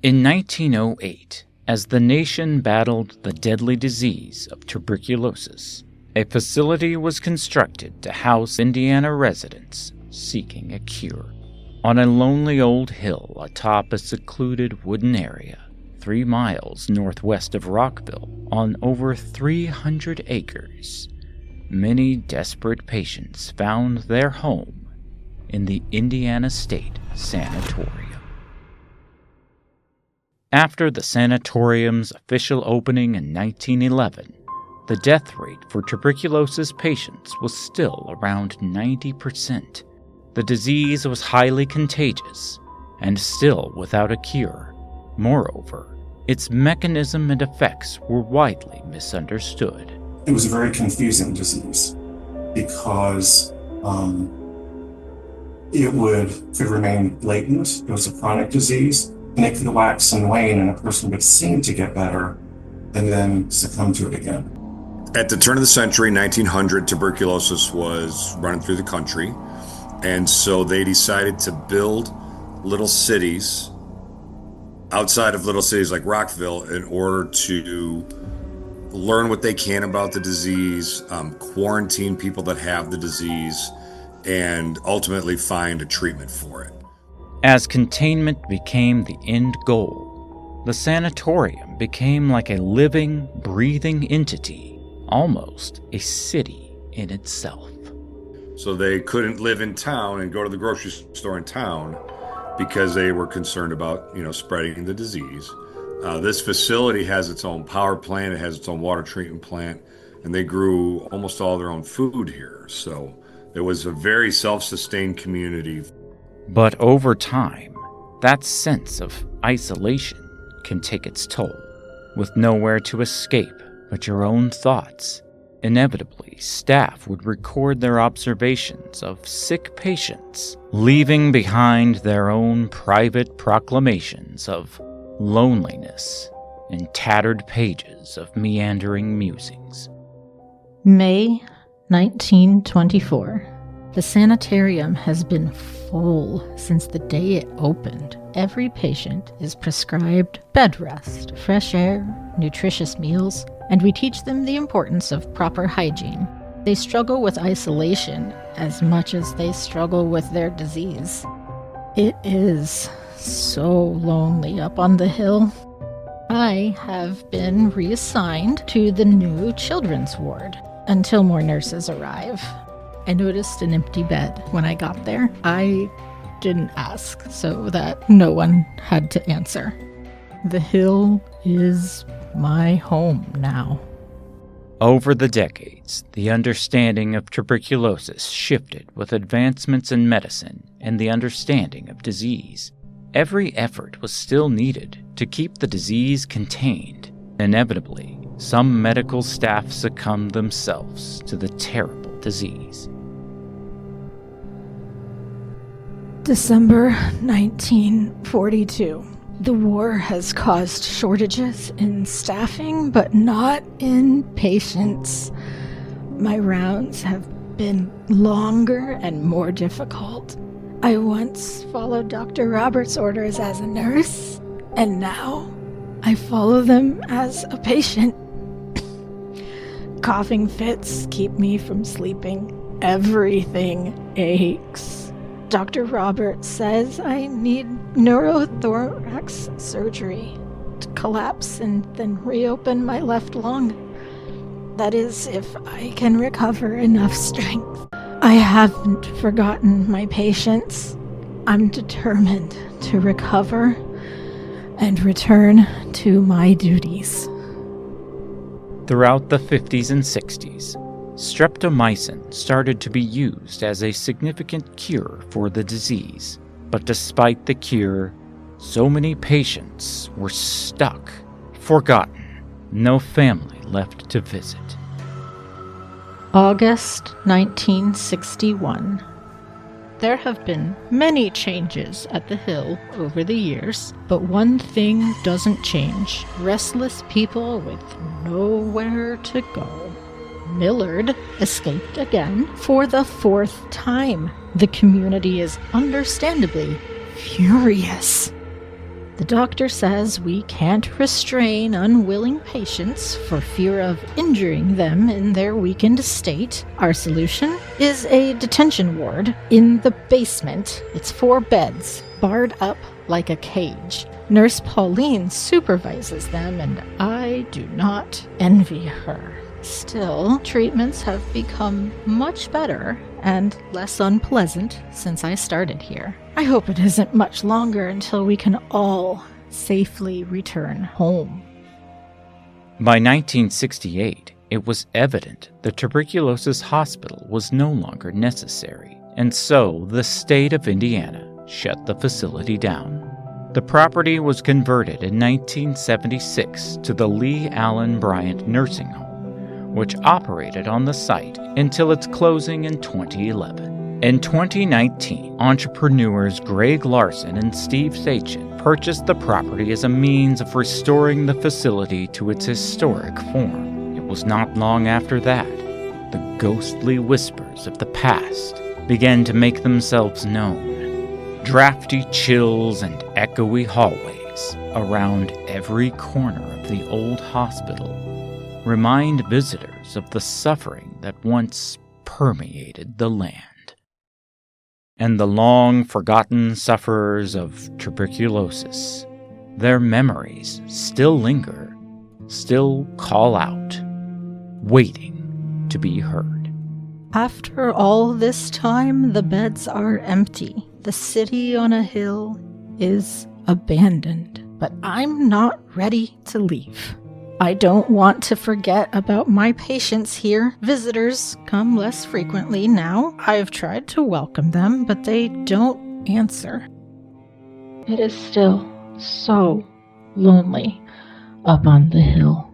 In 1908, as the nation battled the deadly disease of tuberculosis, a facility was constructed to house Indiana residents seeking a cure. On a lonely old hill atop a secluded wooden area, 3 miles northwest of Rockville, on over 300 acres, many desperate patients found their home in the Indiana State Sanatorium. After the sanatorium's official opening in 1911, the death rate for tuberculosis patients was still around 90%. The disease was highly contagious and still without a cure. Moreover, its mechanism and effects were widely misunderstood. It was a very confusing disease because it could remain latent. It was a chronic disease, and it could wax and wane, and a person would seem to get better and then succumb to it again. At the turn of the century, 1900, tuberculosis was running through the country, and so they decided to build little cities outside of little cities like Rockville in order to learn what they can about the disease, quarantine people that have the disease, and ultimately find a treatment for it. As containment became the end goal, the sanatorium became like a living, breathing entity, almost a city in itself. So they couldn't live in town and go to the grocery store in town because they were concerned about, spreading the disease. This facility has its own power plant, it has its own water treatment plant, and they grew almost all their own food here. So it was a very self-sustained community. But over time, that sense of isolation can take its toll. With nowhere to escape but your own thoughts, inevitably, staff would record their observations of sick patients, leaving behind their own private proclamations of loneliness and tattered pages of meandering musings. May 1924. The sanitarium has been full since the day it opened. Every patient is prescribed bed rest, fresh air, nutritious meals, and we teach them the importance of proper hygiene. They struggle with isolation as much as they struggle with their disease. It is so lonely up on the hill. I have been reassigned to the new children's ward until more nurses arrive. I noticed an empty bed when I got there. I didn't ask, so that no one had to answer. The hill is my home now. Over the decades, the understanding of tuberculosis shifted with advancements in medicine and the understanding of disease. Every effort was still needed to keep the disease contained. Inevitably, some medical staff succumbed themselves to the terrible disease. December 1942. The war has caused shortages in staffing, but not in patients. My rounds have been longer and more difficult. I once followed Dr. Roberts' orders as a nurse, and now I follow them as a patient. Coughing fits keep me from sleeping. Everything aches. Dr. Roberts says I need 𝑁𝒂𝒂𝒏𝒂 surgery to collapse and then reopen my left lung. That is, if I can recover enough strength. I haven't forgotten my patients. I'm determined to recover and return to my duties. Throughout the 50s and 60s, streptomycin started to be used as a significant cure for the disease. But despite the cure, so many patients were stuck, forgotten, no family left to visit. August 1961. There have been many changes at the Hill over the years, but one thing doesn't change: restless people with nowhere to go. Millard escaped again for the 4th time. The community is understandably furious. The doctor says we can't restrain unwilling patients for fear of injuring them in their weakened state. Our solution is a detention ward in the basement. It's 4 beds, barred up like a cage. Nurse Pauline supervises them, and I do not envy her. Still, treatments have become much better and less unpleasant since I started here. I hope it isn't much longer until we can all safely return home. By 1968, it was evident the tuberculosis hospital was no longer necessary, and so the state of Indiana shut the facility down. The property was converted in 1976 to the Lee Allen Bryant Nursing Home, which operated on the site until its closing in 2011. In 2019, entrepreneurs Greg Larson and Steve Sachin purchased the property as a means of restoring the facility to its historic form. It was not long after that, the ghostly whispers of the past began to make themselves known. Drafty chills and echoey hallways around every corner of the old hospital remind visitors of the suffering that once permeated the land. And the long-forgotten sufferers of tuberculosis, their memories still linger, still call out, waiting to be heard. After all this time, the beds are empty. The city on a hill is abandoned. But I'm not ready to leave. I don't want to forget about my patients here. Visitors come less frequently now. I've tried to welcome them, but they don't answer. It is still so lonely up on the hill.